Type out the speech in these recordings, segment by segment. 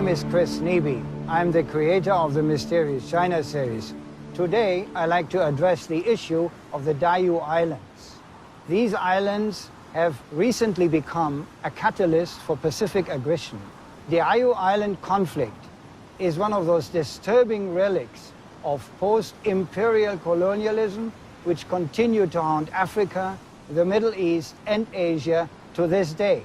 name is Chris Neby. I'm the creator of the Mysterious China series. Today, I'd like to address the issue of the Diaoyu Islands. These islands have recently become a catalyst for Pacific aggression. The Diaoyu Island conflict is one of those disturbing relics of post-imperial colonialism which continue to haunt Africa, the Middle East, and Asia to this day.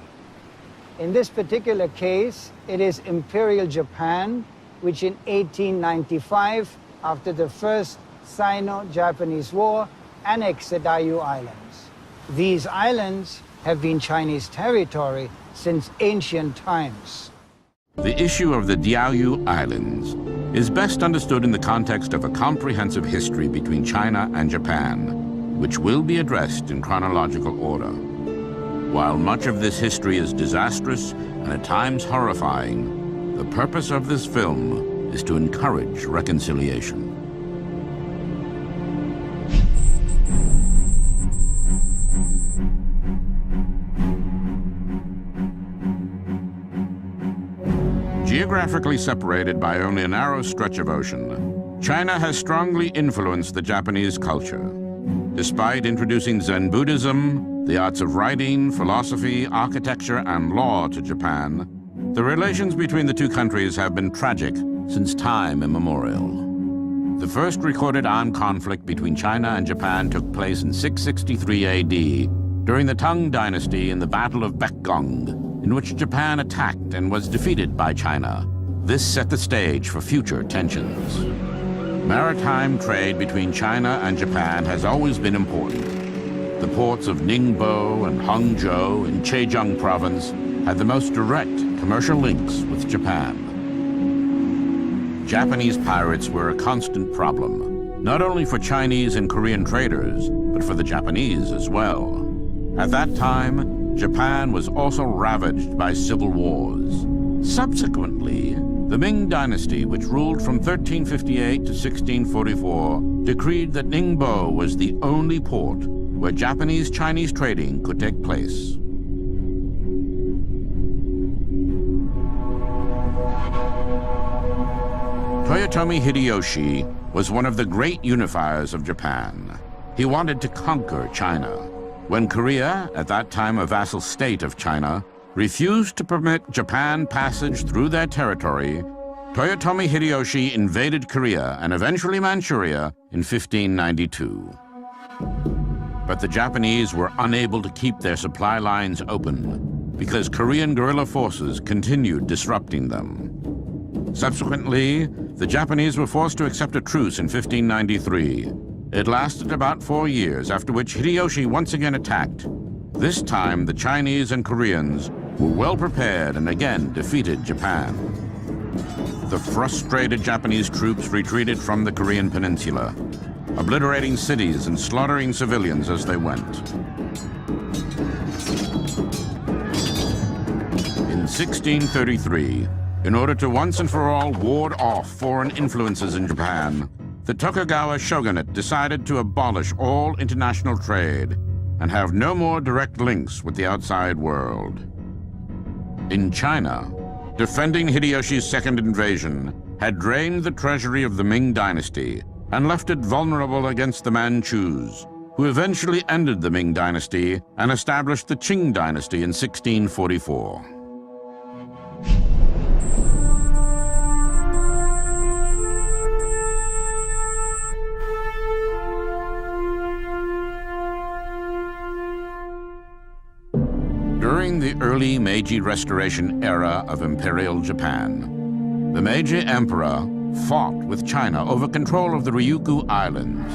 In this particular case, it is Imperial Japan, which in 1895, after the First Sino-Japanese War, annexed the Diaoyu Islands. These islands have been Chinese territory since ancient times. The issue of the Diaoyu Islands is best understood in the context of a comprehensive history between China and Japan, which will be addressed in chronological order. While much of this history is disastrous and at times horrifying, the purpose of this film is to encourage reconciliation. Geographically separated by only a narrow stretch of ocean, China has strongly influenced the Japanese culture. Despite introducing Zen Buddhism, the arts of writing, philosophy, architecture, and law to Japan, the relations between the two countries have been tragic since time immemorial. The first recorded armed conflict between China and Japan took place in 663 AD during the Tang Dynasty in the Battle of Baekgong, in which Japan attacked and was defeated by China. This set the stage for future tensions. Maritime trade between China and Japan has always been important. The ports of Ningbo and Hangzhou in Zhejiang province had the most direct commercial links with Japan. Japanese pirates were a constant problem, not only for Chinese and Korean traders, but for the Japanese as well. At that time, Japan was also ravaged by civil wars. Subsequently, the Ming Dynasty, which ruled from 1358 to 1644, decreed that Ningbo was the only port where Japanese-Chinese trading could take place. Toyotomi Hideyoshi was one of the great unifiers of Japan. He wanted to conquer China. When Korea, at that time a vassal state of China, refused to permit Japan passage through their territory, Toyotomi Hideyoshi invaded Korea and eventually Manchuria in 1592. But the Japanese were unable to keep their supply lines open because Korean guerrilla forces continued disrupting them. Subsequently, the Japanese were forced to accept a truce in 1593. It lasted about 4 years, after which Hideyoshi once again attacked. This time, the Chinese and Koreans were well prepared and again defeated Japan. The frustrated Japanese troops retreated from the Korean peninsula, obliterating cities and slaughtering civilians as they went. In 1633, in order to once and for all ward off foreign influences in Japan, the Tokugawa shogunate decided to abolish all international trade and have no more direct links with the outside world. In China, defending Hideyoshi's second invasion had drained the treasury of the Ming Dynasty and left it vulnerable against the Manchus, who eventually ended the Ming Dynasty and established the Qing Dynasty in 1644. During the early Meiji Restoration era of Imperial Japan, the Meiji Emperor fought with China over control of the Ryukyu Islands,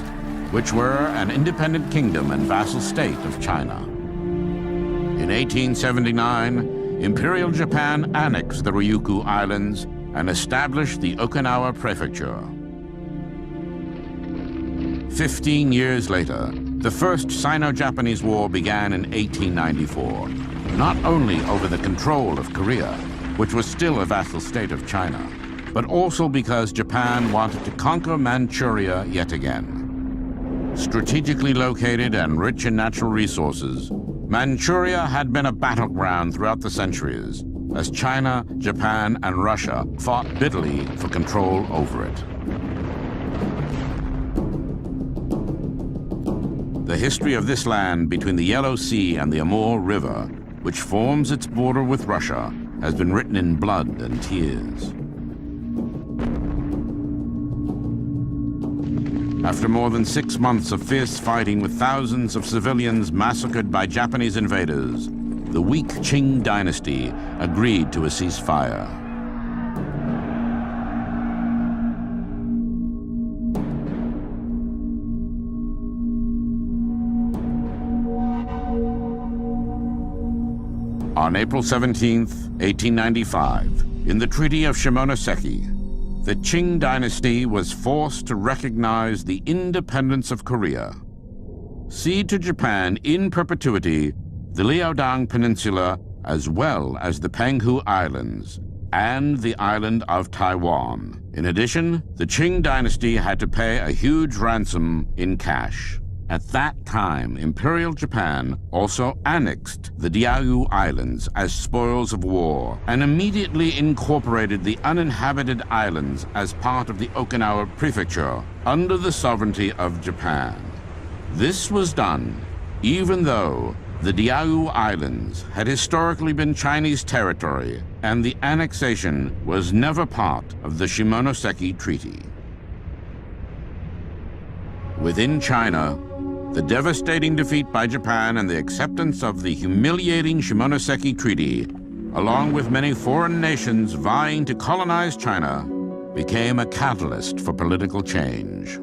which were an independent kingdom and vassal state of China. In 1879, Imperial Japan annexed the Ryukyu Islands and established the Okinawa Prefecture. 15 years later, the First Sino-Japanese War began in 1894, not only over the control of Korea, which was still a vassal state of China, but also because Japan wanted to conquer Manchuria yet again. Strategically located and rich in natural resources, Manchuria had been a battleground throughout the centuries, as China, Japan, and Russia fought bitterly for control over it. The history of this land between the Yellow Sea and the Amur River, which forms its border with Russia, has been written in blood and tears. After more than 6 months of fierce fighting with thousands of civilians massacred by Japanese invaders, the weak Qing dynasty agreed to a ceasefire. On April 17, 1895, in the Treaty of Shimonoseki, the Qing dynasty was forced to recognize the independence of Korea, cede to Japan in perpetuity the Liaodong Peninsula as well as the Penghu Islands and the island of Taiwan. In addition, the Qing dynasty had to pay a huge ransom in cash. At that time, Imperial Japan also annexed the Diaoyu Islands as spoils of war and immediately incorporated the uninhabited islands as part of the Okinawa Prefecture under the sovereignty of Japan. This was done even though the Diaoyu Islands had historically been Chinese territory and the annexation was never part of the Shimonoseki Treaty. Within China, the devastating defeat by Japan and the acceptance of the humiliating Shimonoseki Treaty, along with many foreign nations vying to colonize China, became a catalyst for political change.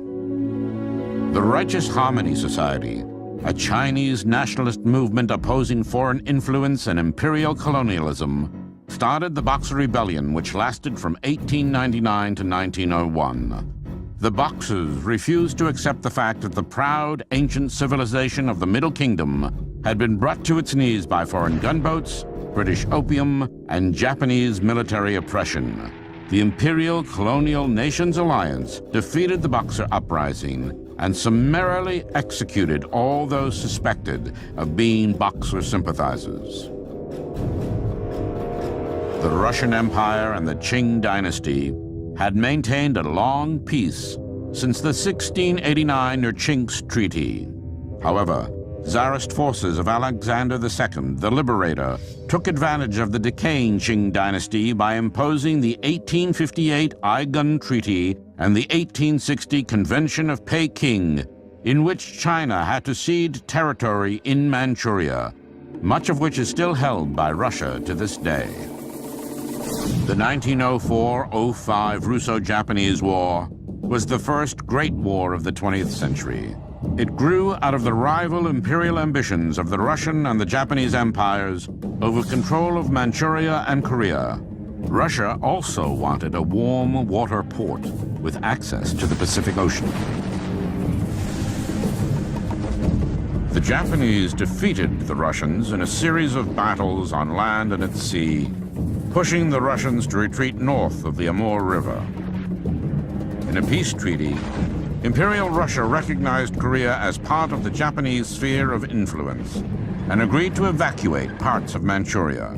The Righteous Harmony Society, a Chinese nationalist movement opposing foreign influence and imperial colonialism, started the Boxer Rebellion, which lasted from 1899 to 1901. The Boxers refused to accept the fact that the proud, ancient civilization of the Middle Kingdom had been brought to its knees by foreign gunboats, British opium, and Japanese military oppression. The Imperial Colonial Nations Alliance defeated the Boxer Uprising and summarily executed all those suspected of being Boxer sympathizers. The Russian Empire and the Qing dynasty had maintained a long peace since the 1689 Nerchinsk Treaty. However, Tsarist forces of Alexander II, the Liberator, took advantage of the decaying Qing dynasty by imposing the 1858 Aigun Treaty and the 1860 Convention of Peking, in which China had to cede territory in Manchuria, much of which is still held by Russia to this day. The 1904-05 Russo-Japanese War was the first great war of the 20th century. It grew out of the rival imperial ambitions of the Russian and the Japanese empires over control of Manchuria and Korea. Russia also wanted a warm water port with access to the Pacific Ocean. The Japanese defeated the Russians in a series of battles on land and at sea, pushing the Russians to retreat north of the Amur River. In a peace treaty, Imperial Russia recognized Korea as part of the Japanese sphere of influence and agreed to evacuate parts of Manchuria.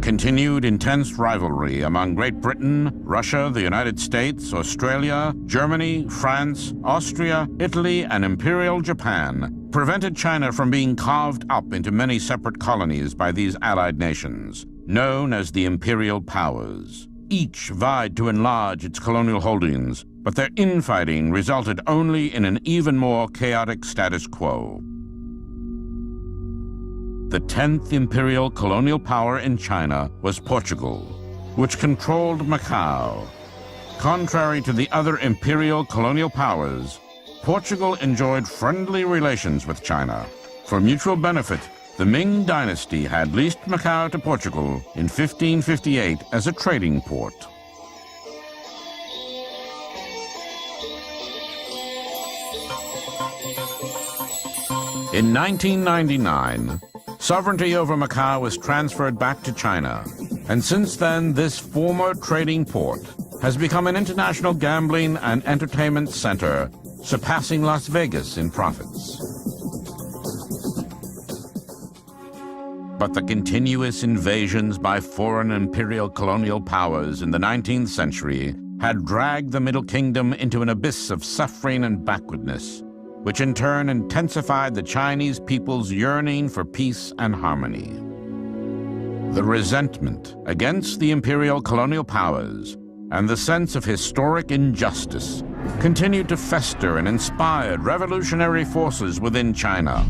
Continued intense rivalry among Great Britain, Russia, the United States, Australia, Germany, France, Austria, Italy, and Imperial Japan prevented China from being carved up into many separate colonies by these allied nations, known as the Imperial Powers. Each vied to enlarge its colonial holdings, but their infighting resulted only in an even more chaotic status quo. The 10th imperial colonial power in China was Portugal, which controlled Macau. Contrary to the other imperial colonial powers, Portugal enjoyed friendly relations with China. For mutual benefit, the Ming dynasty had leased Macau to Portugal in 1558 as a trading port. In 1999, sovereignty over Macau was transferred back to China, and since then this former trading port has become an international gambling and entertainment center, surpassing Las Vegas in profits. But the continuous invasions by foreign imperial colonial powers in the 19th century had dragged the Middle Kingdom into an abyss of suffering and backwardness, which in turn intensified the Chinese people's yearning for peace and harmony. The resentment against the imperial colonial powers and the sense of historic injustice continued to fester and inspired revolutionary forces within China.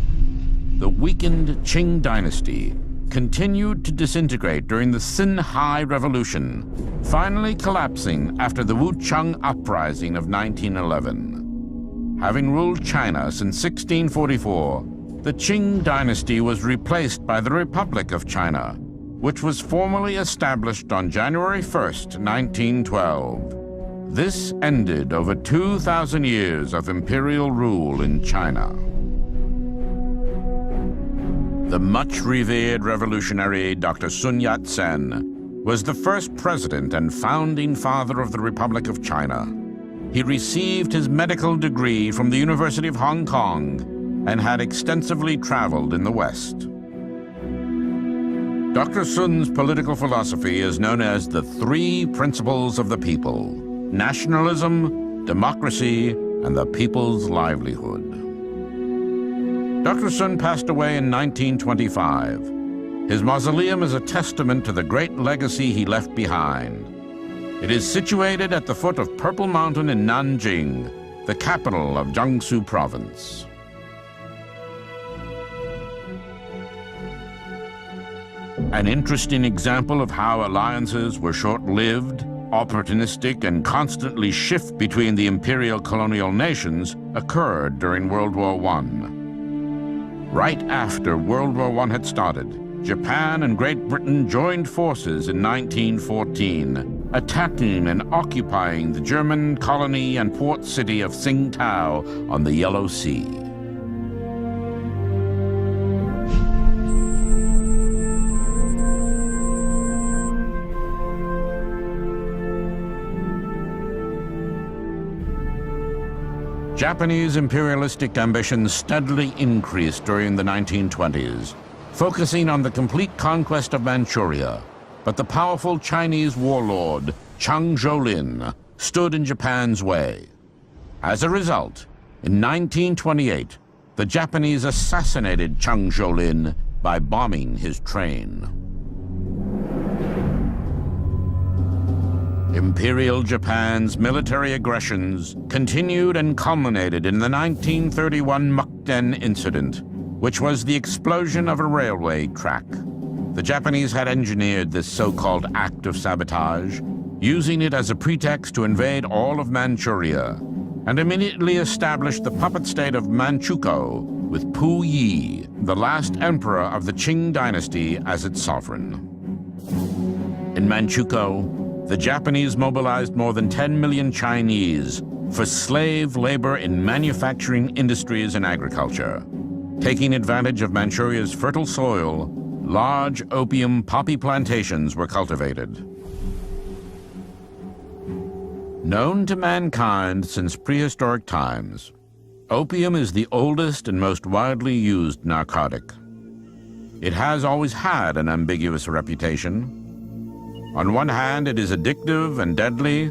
The weakened Qing dynasty continued to disintegrate during the Xinhai Revolution, finally collapsing after the Wuchang Uprising of 1911. Having ruled China since 1644, the Qing dynasty was replaced by the Republic of China, which was formally established on January 1st, 1912. This ended over 2,000 years of imperial rule in China. The much-revered revolutionary Dr. Sun Yat-sen was the first president and founding father of the Republic of China. He received his medical degree from the University of Hong Kong and had extensively traveled in the West. Dr. Sun's political philosophy is known as the three principles of the people: nationalism, democracy, and the people's livelihood. Dr. Sun passed away in 1925. His mausoleum is a testament to the great legacy he left behind. It is situated at the foot of Purple Mountain in Nanjing, the capital of Jiangsu Province. An interesting example of how alliances were short-lived, opportunistic, and constantly shift between the imperial colonial nations occurred during World War I. Right after World War I had started, Japan and Great Britain joined forces in 1914, attacking and occupying the German colony and port city of Tsingtao on the Yellow Sea. Japanese imperialistic ambitions steadily increased during the 1920s, focusing on the complete conquest of Manchuria. But the powerful Chinese warlord, Chang Zhou-lin, stood in Japan's way. As a result, in 1928, the Japanese assassinated Chang Zhou-lin by bombing his train. Imperial Japan's military aggressions continued and culminated in the 1931 Mukden incident, which was the explosion of a railway track. The Japanese had engineered this so-called act of sabotage, using it as a pretext to invade all of Manchuria, and immediately established the puppet state of Manchukuo with Puyi, the last emperor of the Qing dynasty, as its sovereign. In Manchukuo, the Japanese mobilized more than 10 million Chinese for slave labor in manufacturing industries and agriculture. Taking advantage of Manchuria's fertile soil, large opium poppy plantations were cultivated. Known to mankind since prehistoric times, opium is the oldest and most widely used narcotic. It has always had an ambiguous reputation. On one hand, it is addictive and deadly,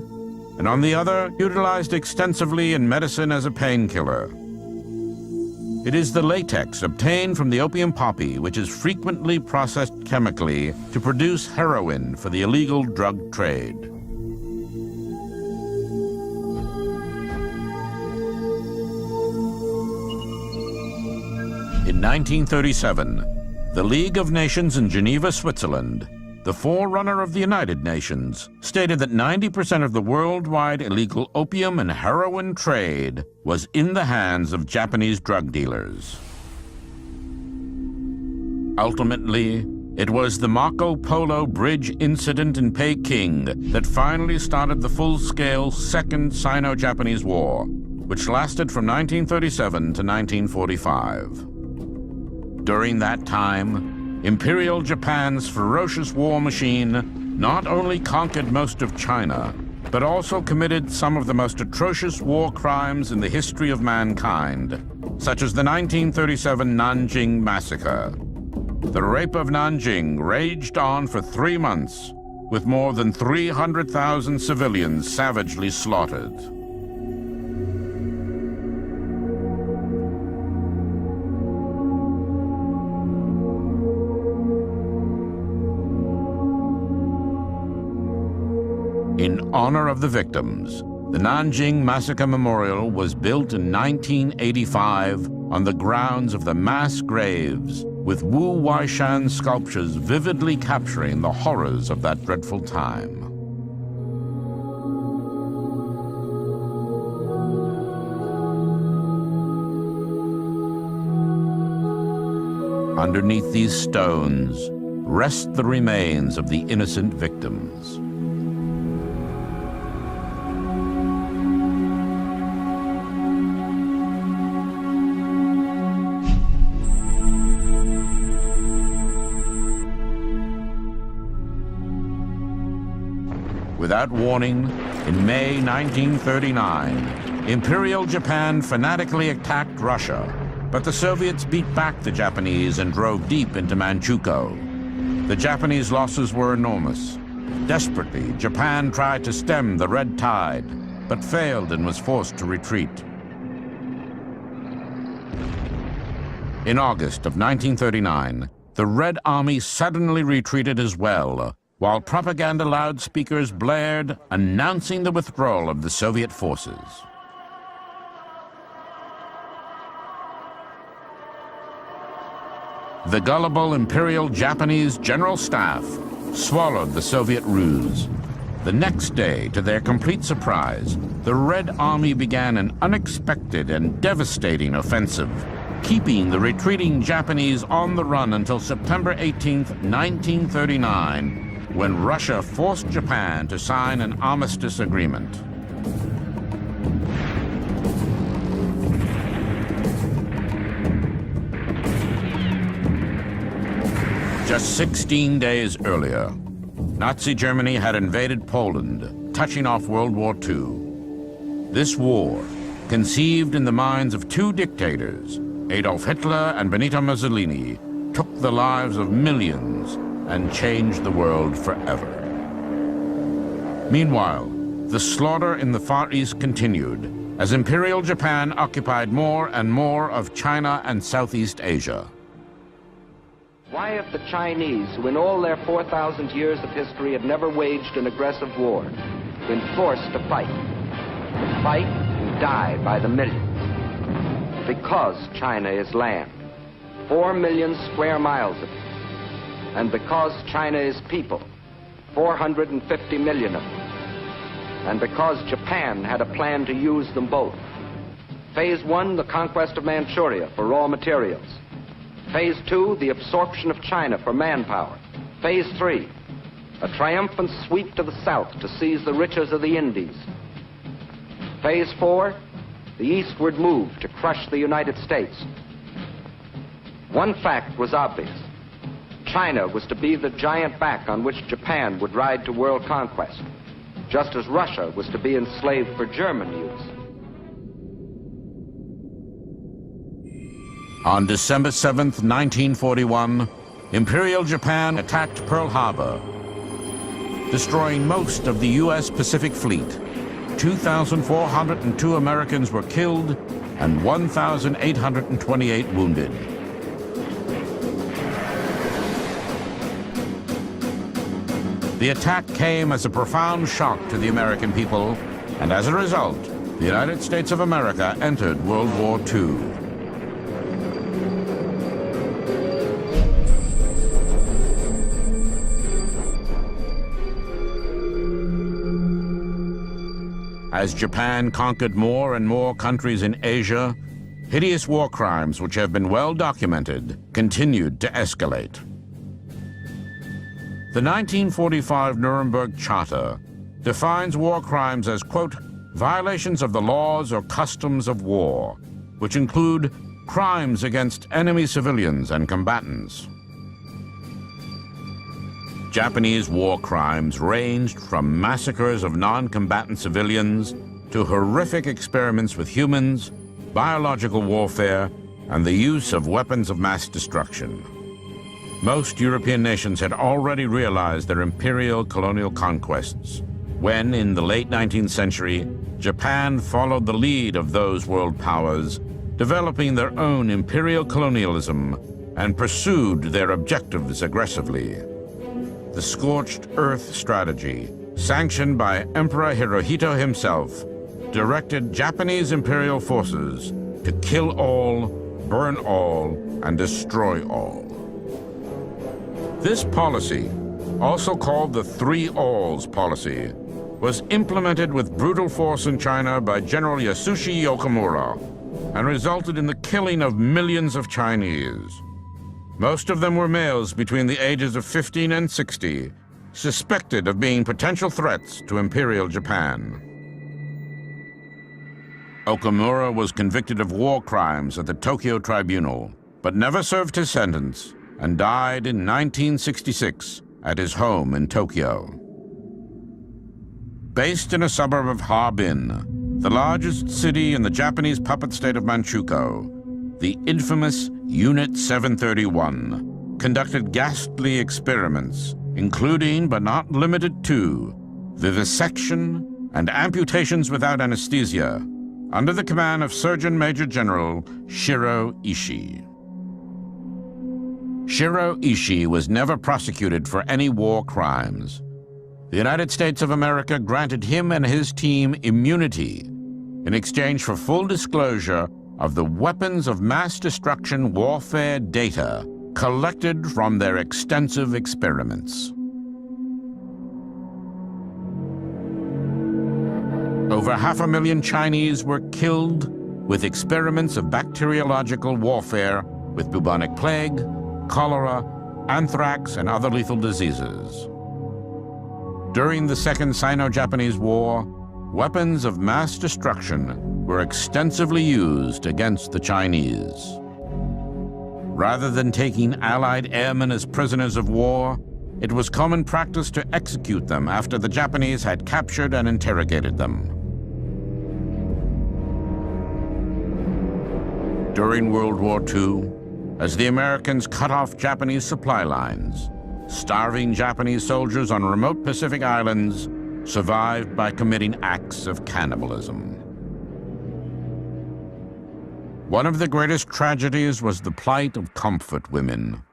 and on the other, utilized extensively in medicine as a painkiller. It is the latex obtained from the opium poppy which is frequently processed chemically to produce heroin for the illegal drug trade. In 1937, the League of Nations in Geneva, Switzerland, the forerunner of the United Nations, stated that 90% of the worldwide illegal opium and heroin trade was in the hands of Japanese drug dealers. Ultimately, it was the Marco Polo Bridge incident in Peking that finally started the full-scale Second Sino-Japanese War, which lasted from 1937 to 1945. During that time, Imperial Japan's ferocious war machine not only conquered most of China, but also committed some of the most atrocious war crimes in the history of mankind, such as the 1937 Nanjing Massacre. The rape of Nanjing raged on for 3 months, with more than 300,000 civilians savagely slaughtered. In honor of the victims, the Nanjing Massacre Memorial was built in 1985 on the grounds of the mass graves, with Wu Weishan sculptures vividly capturing the horrors of that dreadful time. Underneath these stones rest the remains of the innocent victims. Without warning, in May 1939, Imperial Japan fanatically attacked Russia, but the Soviets beat back the Japanese and drove deep into Manchukuo. The Japanese losses were enormous. Desperately, Japan tried to stem the red tide, but failed and was forced to retreat. In August of 1939, the Red Army suddenly retreated as well, while propaganda loudspeakers blared, announcing the withdrawal of the Soviet forces. The gullible Imperial Japanese General Staff swallowed the Soviet ruse. The next day, to their complete surprise, the Red Army began an unexpected and devastating offensive, keeping the retreating Japanese on the run until September 18, 1939, when Russia forced Japan to sign an armistice agreement. Just 16 days earlier, Nazi Germany had invaded Poland, touching off World War II. This war, conceived in the minds of two dictators, Adolf Hitler and Benito Mussolini, took the lives of millions and changed the world forever. Meanwhile, the slaughter in the Far East continued as Imperial Japan occupied more and more of China and Southeast Asia. Why, if the Chinese, who in all their 4,000 years of history had never waged an aggressive war, been forced to fight and die by the millions? Because China is land, 4 million square miles of it. And because China is people, 450 million of them. And because Japan had a plan to use them both. Phase 1, the conquest of Manchuria for raw materials. Phase 2, the absorption of China for manpower. Phase 3, a triumphant sweep to the south to seize the riches of the Indies. Phase 4, the eastward move to crush the United States. One fact was obvious. China was to be the giant back on which Japan would ride to world conquest, just as Russia was to be enslaved for German use. On December 7th, 1941, Imperial Japan attacked Pearl Harbor, destroying most of the U.S. Pacific Fleet. 2,402 Americans were killed and 1,828 wounded. The attack came as a profound shock to the American people, and as a result, the United States of America entered World War II. As Japan conquered more and more countries in Asia, hideous war crimes which have been well documented continued to escalate. The 1945 Nuremberg Charter defines war crimes as, quote, violations of the laws or customs of war, which include crimes against enemy civilians and combatants. Japanese war crimes ranged from massacres of non-combatant civilians to horrific experiments with humans, biological warfare, and the use of weapons of mass destruction. Most European nations had already realized their imperial colonial conquests when, in the late 19th century, Japan followed the lead of those world powers, developing their own imperial colonialism and pursued their objectives aggressively. The scorched earth strategy, sanctioned by Emperor Hirohito himself, directed Japanese imperial forces to kill all, burn all, and destroy all. This policy, also called the Three Alls policy, was implemented with brutal force in China by General Yasushi Okamura and resulted in the killing of millions of Chinese. Most of them were males between the ages of 15 and 60, suspected of being potential threats to Imperial Japan. Okamura was convicted of war crimes at the Tokyo Tribunal, but never served his sentence and died in 1966 at his home in Tokyo. Based in a suburb of Harbin, the largest city in the Japanese puppet state of Manchukuo, the infamous Unit 731 conducted ghastly experiments, including but not limited to vivisection and amputations without anesthesia, under the command of Surgeon Major General Shiro Ishii. Shiro Ishii was never prosecuted for any war crimes. The United States of America granted him and his team immunity in exchange for full disclosure of the weapons of mass destruction warfare data collected from their extensive experiments. Over 500,000 Chinese were killed with experiments of bacteriological warfare with bubonic plague, cholera, anthrax, and other lethal diseases. During the Second Sino-Japanese War, weapons of mass destruction were extensively used against the Chinese. Rather than taking Allied airmen as prisoners of war, it was common practice to execute them after the Japanese had captured and interrogated them. During World War II, as the Americans cut off Japanese supply lines, starving Japanese soldiers on remote Pacific islands survived by committing acts of cannibalism. One of the greatest tragedies was the plight of comfort women.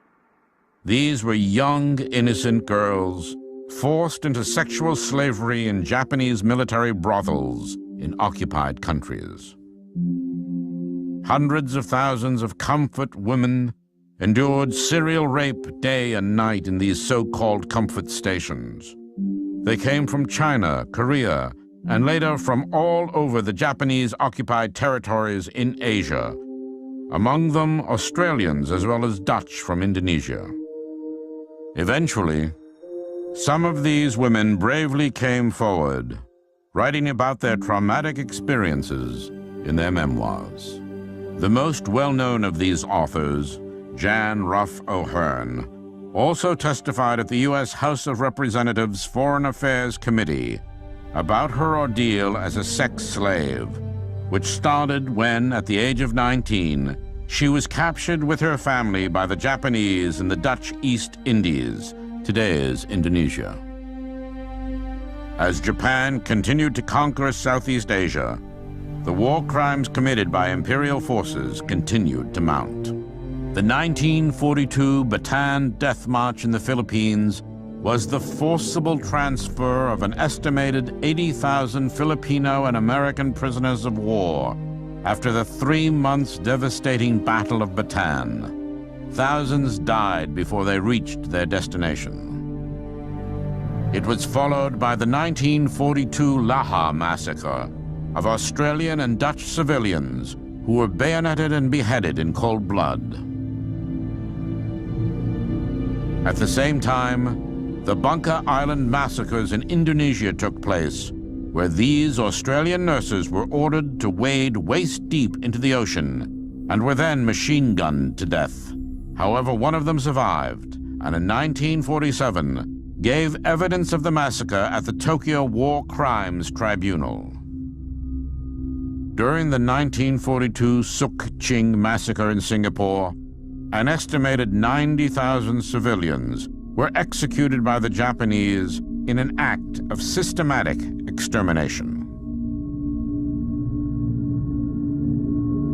These were young, innocent girls forced into sexual slavery in Japanese military brothels in occupied countries. Hundreds of thousands of comfort women endured serial rape day and night in these so-called comfort stations. They came from China, Korea, and later from all over the Japanese-occupied territories in Asia, among them Australians as well as Dutch from Indonesia. Eventually, some of these women bravely came forward, writing about their traumatic experiences in their memoirs. The most well-known of these authors, Jan Ruff O'Hearn, also testified at the U.S. House of Representatives Foreign Affairs Committee about her ordeal as a sex slave, which started when, at the age of 19, she was captured with her family by the Japanese in the Dutch East Indies, today's Indonesia. As Japan continued to conquer Southeast Asia, the war crimes committed by imperial forces continued to mount. The 1942 Bataan Death March in the Philippines was the forcible transfer of an estimated 80,000 Filipino and American prisoners of war after the 3 months devastating Battle of Bataan. Thousands died before they reached their destination. It was followed by the 1942 Laha massacre of Australian and Dutch civilians who were bayoneted and beheaded in cold blood. At the same time, the Bunker Island massacres in Indonesia took place, where these Australian nurses were ordered to wade waist-deep into the ocean and were then machine-gunned to death. However, one of them survived, and in 1947 gave evidence of the massacre at the Tokyo War Crimes Tribunal. During the 1942 Suk Ching massacre in Singapore, An estimated 90,000 civilians were executed by the Japanese in an act of systematic extermination.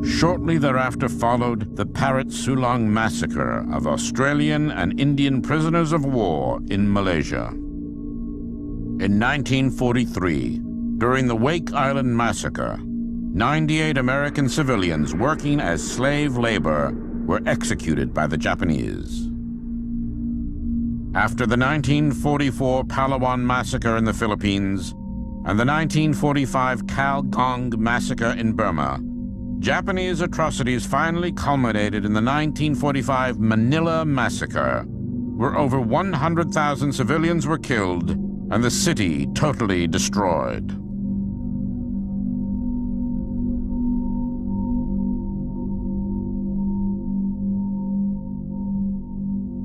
Shortly thereafter followed the Parrot Sulong massacre of Australian and Indian prisoners of war in Malaysia. In 1943, during the Wake Island massacre, 98 American civilians working as slave labor were executed by the Japanese. After the 1944 Palawan massacre in the Philippines and the 1945 Kalgong massacre in Burma, Japanese atrocities finally culminated in the 1945 Manila massacre, where over 100,000 civilians were killed and the city totally destroyed.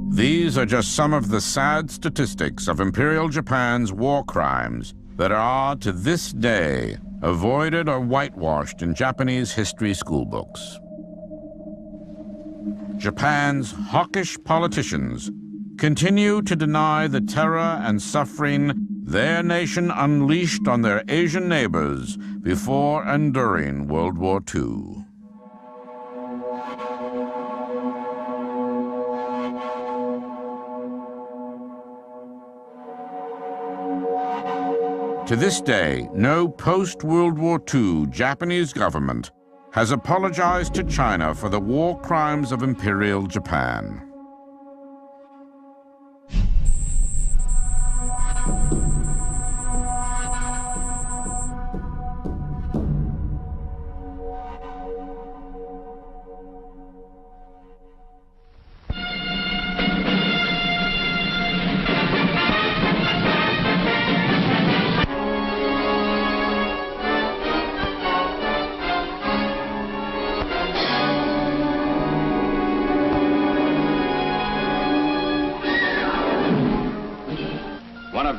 These are just some of the sad statistics of Imperial Japan's war crimes that are, to this day, avoided or whitewashed in Japanese history schoolbooks. Japan's hawkish politicians continue to deny the terror and suffering their nation unleashed on their Asian neighbors before and during World War II. To this day, no post-World War II Japanese government has apologized to China for the war crimes of Imperial Japan.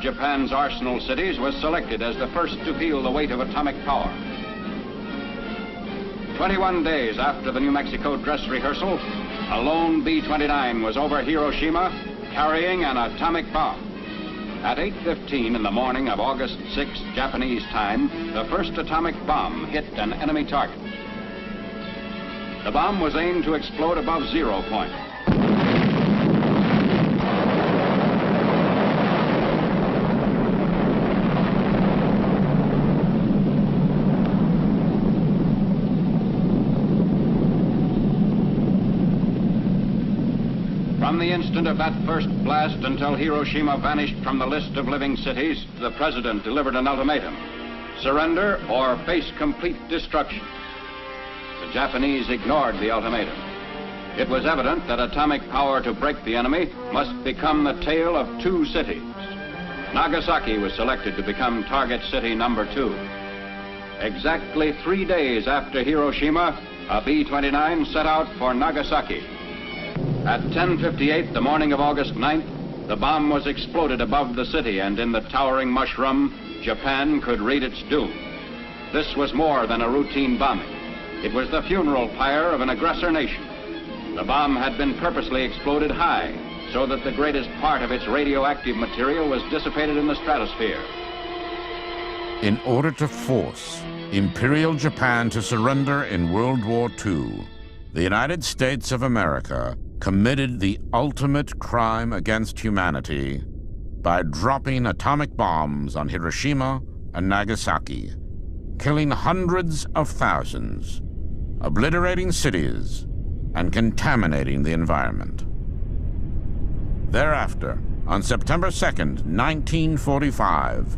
Japan's arsenal cities was selected as the first to feel the weight of atomic power. 21 days after the New Mexico dress rehearsal, a lone B-29 was over Hiroshima carrying an atomic bomb. At 8:15 in the morning of August 6, Japanese time, the first atomic bomb hit an enemy target. The bomb was aimed to explode above 0 point. From the instant of that first blast until Hiroshima vanished from the list of living cities, the president delivered an ultimatum: surrender or face complete destruction. The Japanese ignored the ultimatum. It was evident that atomic power to break the enemy must become the tale of two cities. Nagasaki was selected to become target city number 2. Exactly 3 days after Hiroshima, a B-29 set out for Nagasaki. At 10:58 the morning of August 9th, the bomb was exploded above the city, and in the towering mushroom, Japan could read its doom. This was more than a routine bombing. It was the funeral pyre of an aggressor nation. The bomb had been purposely exploded high, so that the greatest part of its radioactive material was dissipated in the stratosphere. In order to force Imperial Japan to surrender in World War II, the United States of America committed the ultimate crime against humanity by dropping atomic bombs on Hiroshima and Nagasaki, killing hundreds of thousands, obliterating cities, and contaminating the environment. Thereafter, on September 2nd, 1945,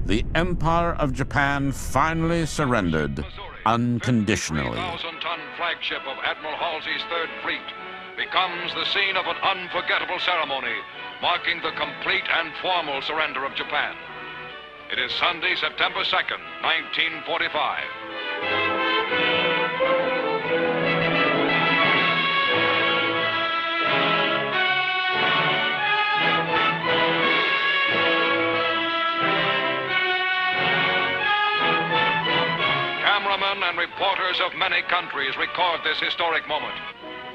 the Empire of Japan finally surrendered unconditionally. 3,000-ton flagship of Admiral Halsey's Third Fleet becomes the scene of an unforgettable ceremony marking the complete and formal surrender of Japan. It is Sunday, September 2nd, 1945. Cameramen and reporters of many countries record this historic moment.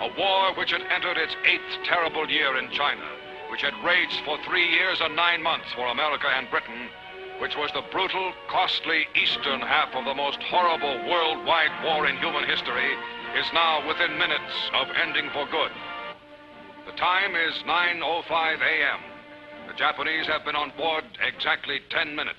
A war which had entered its 8th terrible year in China, which had raged for 3 years and 9 months for America and Britain, which was the brutal, costly eastern half of the most horrible worldwide war in human history, is now within minutes of ending for good. The time is 9:05 a.m. The Japanese have been on board exactly 10 minutes.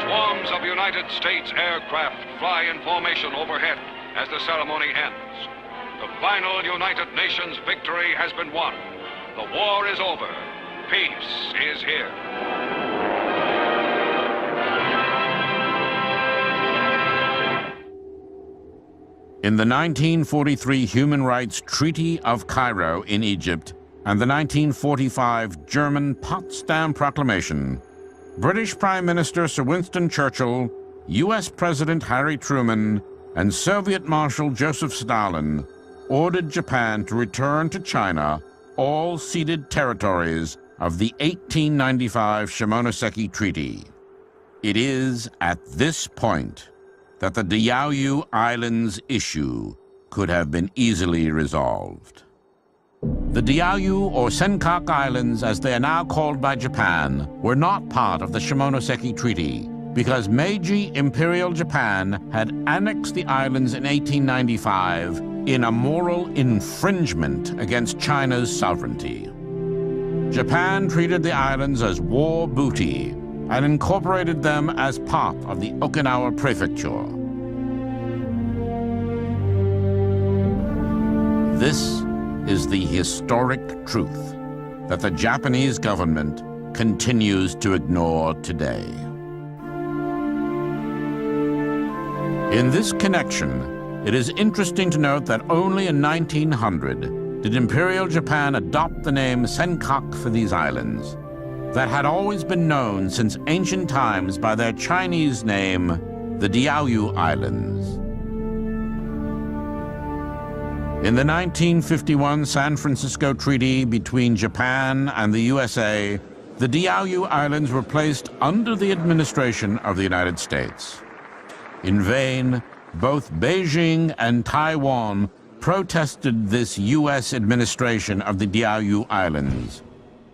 Swarms of United States aircraft fly in formation overhead as the ceremony ends. The final United Nations victory has been won. The war is over. Peace is here. In the 1943 Human Rights Treaty of Cairo in Egypt and the 1945 German Potsdam Proclamation, British Prime Minister Sir Winston Churchill, U.S. President Harry Truman, and Soviet Marshal Joseph Stalin ordered Japan to return to China all ceded territories of the 1895 Shimonoseki Treaty. It is at this point that the Diaoyu Islands issue could have been easily resolved. The Diaoyu, or Senkaku Islands as they are now called by Japan, were not part of the Shimonoseki Treaty because Meiji Imperial Japan had annexed the islands in 1895 in a moral infringement against China's sovereignty. Japan treated the islands as war booty and incorporated them as part of the Okinawa Prefecture. This is the historic truth that the Japanese government continues to ignore today. In this connection, it is interesting to note that only in 1900 did Imperial Japan adopt the name Senkaku for these islands that had always been known since ancient times by their Chinese name, the Diaoyu Islands. In the 1951 San Francisco Treaty between Japan and the USA, the Diaoyu Islands were placed under the administration of the United States. In vain, both Beijing and Taiwan protested this U.S. administration of the Diaoyu Islands.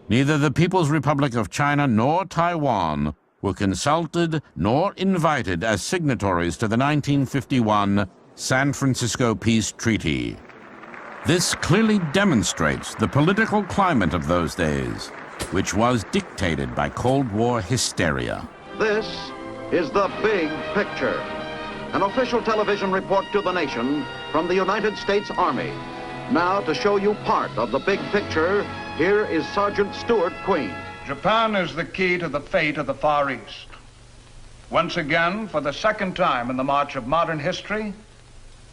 Neither the People's Republic of China nor Taiwan were consulted nor invited as signatories to the 1951 San Francisco Peace Treaty. This clearly demonstrates the political climate of those days, which was dictated by Cold War hysteria. This is the big picture. An official television report to the nation from the United States Army. Now, to show you part of the big picture, here is Sergeant Stuart Queen. Japan is the key to the fate of the Far East. Once again, for the second time in the march of modern history,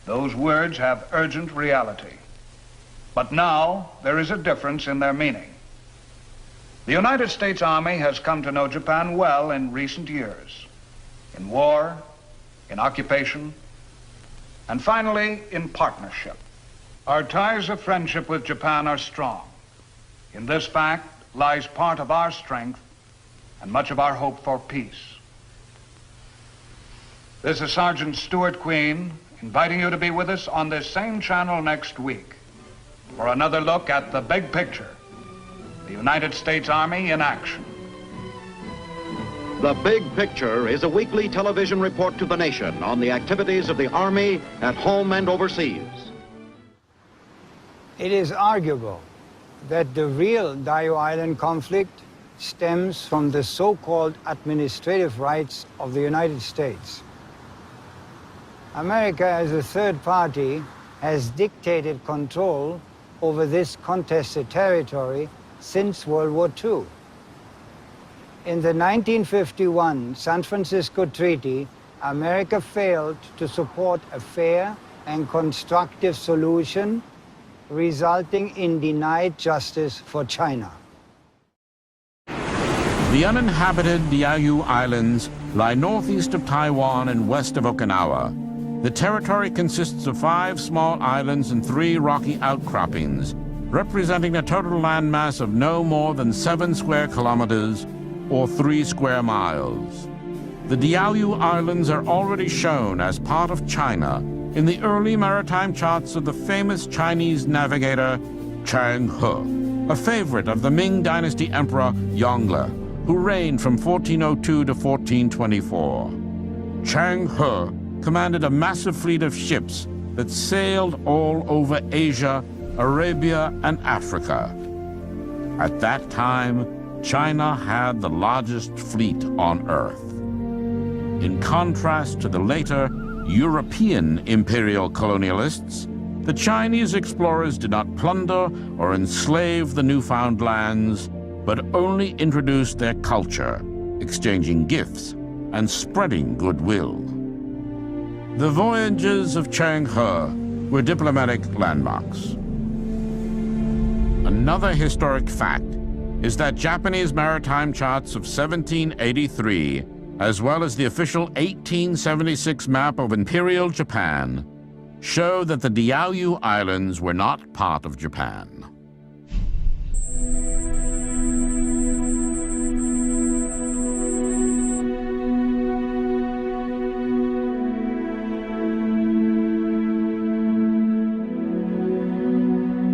those words have urgent reality. But now, there is a difference in their meaning. The United States Army has come to know Japan well in recent years. In war, in occupation, and finally, in partnership. Our ties of friendship with Japan are strong. In this fact lies part of our strength and much of our hope for peace. This is Sergeant Stuart Queen, inviting you to be with us on this same channel next week for another look at the big picture, the United States Army in action. The Big Picture is a weekly television report to the nation on the activities of the Army at home and overseas. It is arguable that the real Diaoyu Island conflict stems from the so-called administrative rights of the United States. America, as a third party, has dictated control over this contested territory since World War II. In the 1951 San Francisco Treaty, America failed to support a fair and constructive solution, resulting in denied justice for China. The uninhabited Diaoyu Islands lie northeast of Taiwan and west of Okinawa. The territory consists of 5 small islands and 3 rocky outcroppings, representing a total landmass of no more than 7 square kilometers or 3 square miles. The Diaoyu Islands are already shown as part of China in the early maritime charts of the famous Chinese navigator Chang He, a favorite of the Ming Dynasty Emperor Yongle, who reigned from 1402 to 1424. Chang He commanded a massive fleet of ships that sailed all over Asia, Arabia, and Africa. At that time, China had the largest fleet on Earth. In contrast to the later European imperial colonialists, the Chinese explorers did not plunder or enslave the newfound lands, but only introduced their culture, exchanging gifts and spreading goodwill. The voyages of Chang He were diplomatic landmarks. Another historic fact is that Japanese maritime charts of 1783, as well as the official 1876 map of Imperial Japan, show that the Diaoyu Islands were not part of Japan.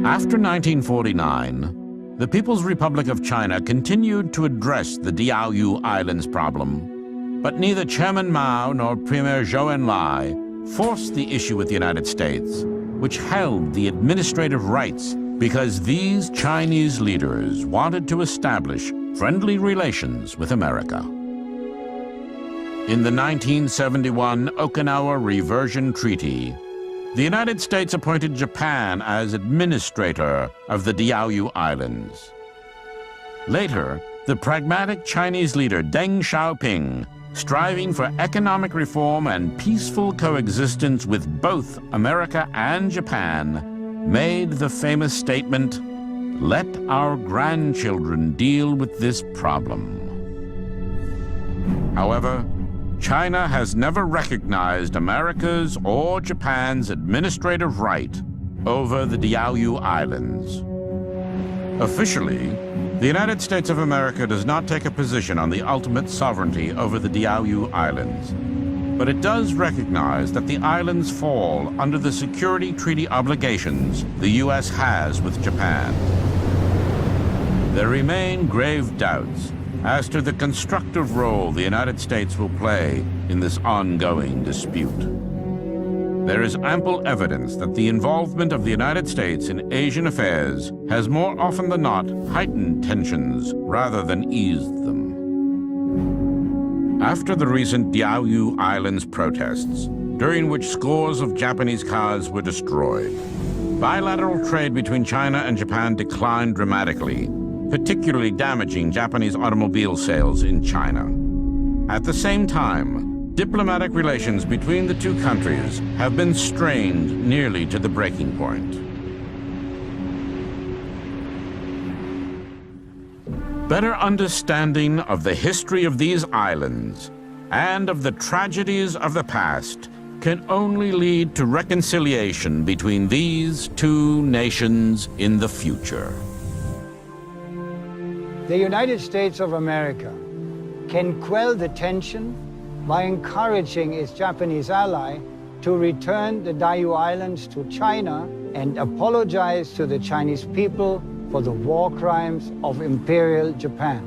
After 1949, the People's Republic of China continued to address the Diaoyu Islands problem, but neither Chairman Mao nor Premier Zhou Enlai forced the issue with the United States, which held the administrative rights because these Chinese leaders wanted to establish friendly relations with America. In the 1971 Okinawa Reversion Treaty, the United States appointed Japan as administrator of the Diaoyu Islands. Later, the pragmatic Chinese leader Deng Xiaoping, striving for economic reform and peaceful coexistence with both America and Japan, made the famous statement, "Let our grandchildren deal with this problem." However, China has never recognized America's or Japan's administrative right over the Diaoyu Islands. Officially, the United States of America does not take a position on the ultimate sovereignty over the Diaoyu Islands, but it does recognize that the islands fall under the security treaty obligations the U.S. has with Japan. There remain grave doubts as to the constructive role the United States will play in this ongoing dispute. There is ample evidence that the involvement of the United States in Asian affairs has more often than not heightened tensions rather than eased them. After the recent Diaoyu Islands protests, during which scores of Japanese cars were destroyed, bilateral trade between China and Japan declined dramatically, particularly damaging Japanese automobile sales in China. At the same time, diplomatic relations between the two countries have been strained nearly to the breaking point. Better understanding of the history of these islands and of the tragedies of the past can only lead to reconciliation between these two nations in the future. The United States of America can quell the tension by encouraging its Japanese ally to return the Diaoyu Islands to China and apologize to the Chinese people for the war crimes of Imperial Japan.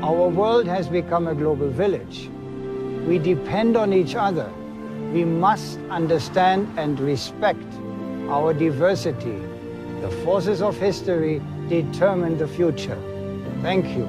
Our world has become a global village. We depend on each other. We must understand and respect our diversity. The forces of history determine the future. Thank you.